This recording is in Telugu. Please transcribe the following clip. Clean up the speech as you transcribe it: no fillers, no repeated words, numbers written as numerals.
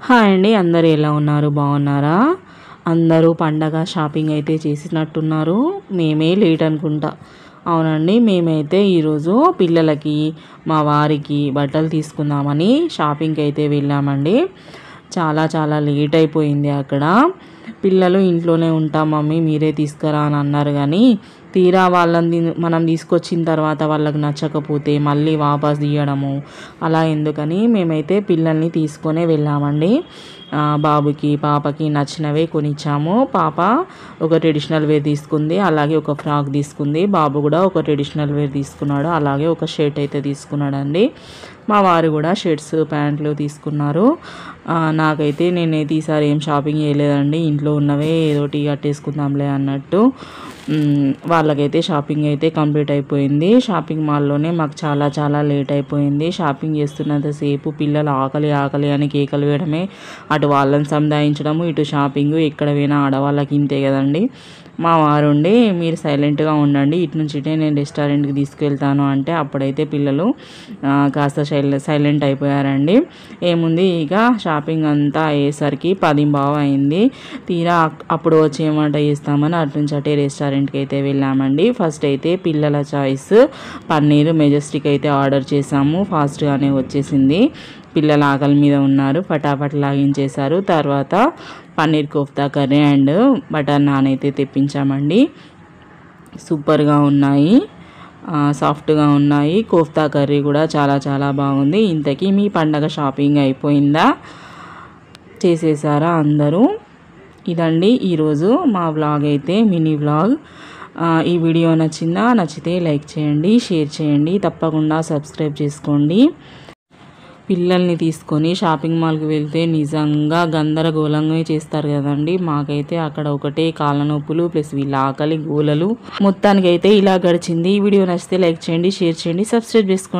హాయ్ అండి, అందరూ ఎలా ఉన్నారు? బాగున్నారా? అందరూ పండగ షాపింగ్ అయితే చేసినట్టున్నారు. మేమే లేట్ అనుకుంటా. అవునండి, మేమైతే ఈరోజు పిల్లలకి మా వారికి బట్టలు తీసుకుందామని షాపింగ్కి అయితే వెళ్ళామండి. చాలా లేట్ అయిపోయింది అక్కడ. పిల్లలు ఇంట్లోనే ఉంటాం మమ్మీ మీరే తీసుకురా అని అన్నారు, కానీ తీరా వాళ్ళని మనం తీసుకొచ్చిన తర్వాత వాళ్ళకి నచ్చకపోతే మళ్ళీ వాపస్ తీయడము అలా ఎందుకని మేమైతే పిల్లల్ని తీసుకొనే వెళ్ళామండి. బాబుకి పాపకి నచ్చినవే కొనిచ్చాము. పాప ఒక ట్రెడిషనల్ వేర్ తీసుకుంది, అలాగే ఒక ఫ్రాక్ తీసుకుంది. బాబు కూడా ఒక ట్రెడిషనల్ వేర్ తీసుకున్నాడు, అలాగే ఒక షర్ట్ అయితే తీసుకున్నాడండి. మా వారు కూడా షర్ట్స్ ప్యాంట్లు తీసుకున్నారు. నాకైతే నేనైతే ఈసారి ఏం షాపింగ్ చేయలేదండి, ఇంట్లో ఉన్నవే ఏదోటి కట్టేసుకుందాంలే అన్నట్టు. వాళ్ళకైతే షాపింగ్ అయితే కంప్లీట్ అయిపోయింది. షాపింగ్ మాల్లోనే మాకు చాలా లేట్ అయిపోయింది. షాపింగ్ చేస్తున్నంతసేపు పిల్లలు ఆకలి అని కేకలు వేయడమే, అటు వాళ్ళని సంధాయించడము, ఇటు షాపింగ్. ఎక్కడ పోయినా ఆడవాళ్ళకి ఇంతే కదండి. మా వారుండి మీరు సైలెంట్గా ఉండండి, ఇటు నుంచి ఇటే నేను రెస్టారెంట్కి తీసుకెళ్తాను అంటే అప్పుడైతే పిల్లలు కాస్త సైలెంట్ అయిపోయారండి. ఏముంది, ఇక షాపింగ్ అంతా అయ్యేసరికి 10:15 అయింది. తీరా అప్పుడు వచ్చి ఏమంట చేస్తామని అటు నుంచి అటే రెస్టారెంట్కి అయితే వెళ్ళామండి. ఫస్ట్ అయితే పిల్లల చాయిస్ పన్నీర్ మెజెస్టిక్ అయితే ఆర్డర్ చేసాము. ఫాస్ట్గానే వచ్చేసింది. పిల్లలు ఆకలి మీద ఉన్నారు, ఫటాఫట్ లాగించేశారు. తర్వాత paneer kofta curry and butter non అయితే తెప్పించామండి. సూపర్గా ఉన్నాయి, సాఫ్ట్గా ఉన్నాయి. కోఫ్తా కర్రీ కూడా చాలా బాగుంది. ఇంతకీ మీ పండగ షాపింగ్ అయిపోయిందా? చేసేసారా అందరూ? ఇదండి ఈరోజు మా వ్లాగ్ అయితే, మినీ వ్లాగ్. ఈ వీడియో నచ్చితే లైక్ చేయండి, షేర్ చేయండి, తప్పకుండా సబ్స్క్రైబ్ చేసుకోండి. పిల్లల్ని తీసుకొని షాపింగ్ మాల్కి వెళ్తే నిజంగా గందరగోళంగా చేస్తారు కదండి. మాకైతే అక్కడ ఒకటే కాళ్ళ నొప్పులు ప్లస్ వీళ్ళ ఆకలి గోలలు. మొత్తానికైతే ఇలా గడిచింది. ఈ వీడియో నచ్చితే లైక్ చేయండి, షేర్ చేయండి, సబ్స్క్రైబ్ చేసుకోండి.